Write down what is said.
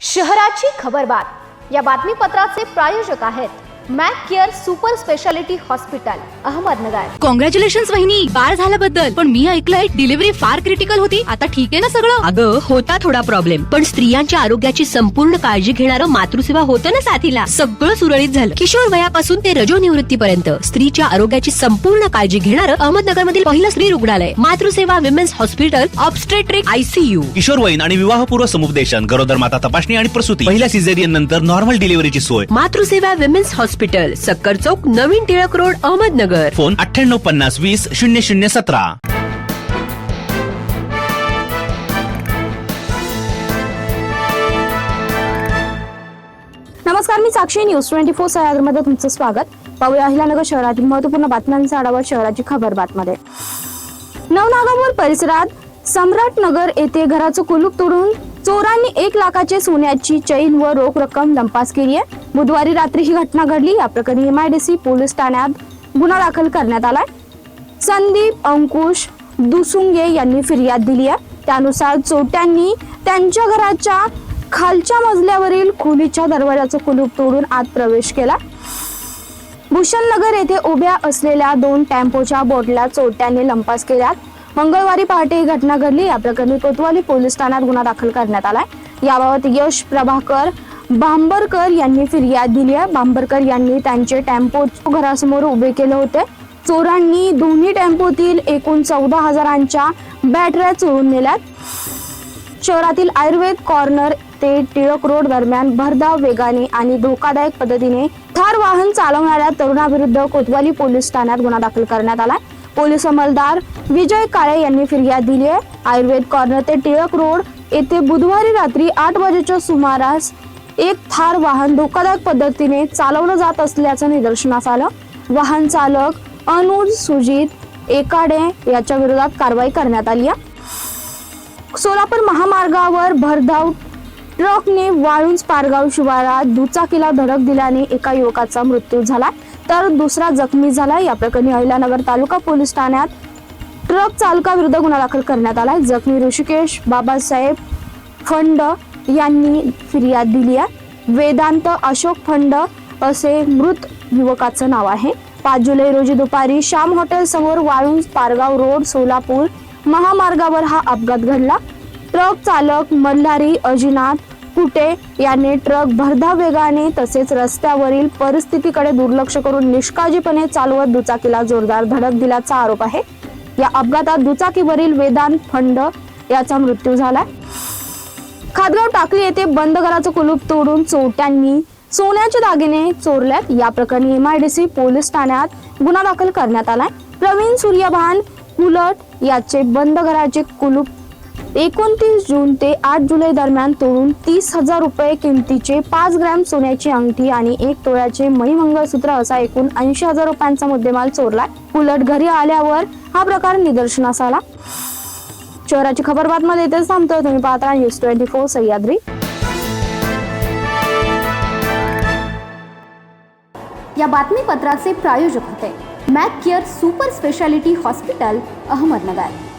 शहराची खबरबात या बातमीपत्राचे प्रायोजक आहेत Mac care super speciality hospital Ahmednagar. Congratulations वहिनी, बाळ झाल्याबद्दल। पण मी ऐकलंय डिलिव्हरी फार क्रिटिकल होती। आता ठीक आहे ना सगळं? अगं होता थोडा प्रॉब्लेम, पण स्त्रियांच्या आरोग्याची संपूर्ण काळजी घेणारं मातृसेवा होतं ना साथीला। सगळं सुरळीत झालं। किशोर वयापासून ते रजोनिवृत्तीपर्यंत स्त्रीच्या आरोग्याची संपूर्ण काळजी घेणारं अहमदनगर मधील पहिलं स्त्री रुग्णालय Matruseva women's hospital obstetric ICU। किशोरवयीन आणि विवाहपूर्व समुपदेशन, गरोदर माता तपासणी आणि प्रसूती, पहिल्या सिझेरियन नंतर नॉर्मल डिलिव्हरीची सोय। मातृसेवा विमेन्स हॉस्पिटल, सक्कर चौक, नवीन टिळक रोड, अहमदनगर। फोन 9850200017। नमस्कार, मी साक्षी, न्यूज 24 सह्याद्रीमध्ये तुमचं स्वागत। पाहूया अहिल्यानगर शहरातील महत्त्वपूर्ण बातम्यांचा आढावा शहराची खबरबातमध्ये। नवनागापूर परिसरात सम्राट नगर येथे घराचं कुलूप तोडून चोरांनी 1 लाखाचे सोन्याची चैन व रोख रक्कम लंपास केली आहे। बुधवारी रात्री ही घटना घडली। या प्रकरणी MIDC पोलीस ठाण्यात गुन्हा दाखल करण्यात आलाय। संदीप अंकुश दुसुंगे यांनी फिर्याद दिली आहे। त्यानुसार चोरट्यांनी त्यांच्या घराच्या खालच्या मजल्यावरील खोलीच्या दरवाजाचं कुलूप तोडून आत प्रवेश केला। भूषणनगर येथे उभ्या असलेल्या 2 टेम्पोच्या बोटला चोरट्यांनी लंपास केल्यात। मंगळवारी पहाटे ही घटना घडली। या प्रकरणी कोतवाली पोलीस ठाण्यात गुन्हा दाखल करण्यात आलाय। याबाबत यश प्रभाकर बांबरकर यांनी फिर्याद दिली आहे। बांबरकर यांनी त्यांचे टेम्पो घरासमोर उभे केले होते। चोरांनी दोन्ही टेम्पोतील एकूण 14,000च्या बॅटऱ्या चोरून नेल्यात। शहरातील आयुर्वेद कॉर्नर ते टिळक रोड दरम्यान भरधाव वेगाने आणि धोकादायक पद्धतीने थार वाहन चालवणाऱ्या तरुणाविरुद्ध कोतवाली पोलीस ठाण्यात गुन्हा दाखल करण्यात आला। पोलीस अंमलदार विजय काळे यांनी फिर्याद दिली आहे। आयुर्वेद कॉर्नर ते टिळक रोड येथे बुधवारी रात्री 8 वाजेच्या सुमारास एक थार वाहन धोकादायक पद्धतीने चालवलं जात असल्याचं निदर्शनास आलं। वाहन चालक अनुज सुजित एकाडे याच्या विरोधात कारवाई करण्यात आली आहे। सोलापूर महामार्गावर भरधाव ट्रकने वाळुंज पारगाव शिवारात दुचाकीला धडक दिल्याने एका युवकाचा मृत्यू झाला तर दुसरा जखमी झाला। या प्रकरणी अहिल्यानगर तालुका पोलीस ठाण्यात ट्रक चालकाविरुद्ध गुन्हा दाखल करण्यात आला। जखमी ऋषिकेश बाबासाहेब फंड यांनी फिर्याद दिली आहे। वेदांत अशोक फंड असे मृत युवकाचं नाव आहे। 5 जुलै रोजी दुपारी श्याम हॉटेल समोर वाळुंज पारगाव रोड सोलापूर महामार्गावर हा अपघात घडला। ट्रक चालक मल्हारी अजिनाथ कुटे याने ट्रक भरधाव वेगाने तसेच रस्त्यावरील परिस्थितीकडे दुर्लक्ष करून निष्काळजीपणे चालवत दुचाकीला जोरदार धडक दिल्याचा आरोप आहे। या अपघातात दुचाकीवरील वेदांत फंड याचा मृत्यू झाला। खादगाव टाकली येथे बंद घराचं कुलूप तोडून चोरट्यांनी सोन्याचे दागिने चोरल्यात। या प्रकरणी MIDC पोलीस ठाण्यात गुन्हा दाखल करण्यात आलाय। प्रवीण सूर्यभान कुलट याचे बंद घराचे कुलूप 29 जून ते 8 जुलै दरम्यान तोडून 30,000 रुपये किमतीचे 5 ग्रॅम सोन्याची अंगठी आणि 1 तोळ्याचे मणिमंगळसूत्र असा एकूण 80,000 रुपयांचा मुद्देमाल चोरला। कुलट घरी आल्यावर हा प्रकार निदर्शनास आला। शहराची खबरबातमध्ये इथेच थांबतोय। तुम्ही पाहता न्यूज 24 सह्याद्री। या बातमीपत्राचे प्रायोजक होते Mac care super speciality hospital Ahmednagar.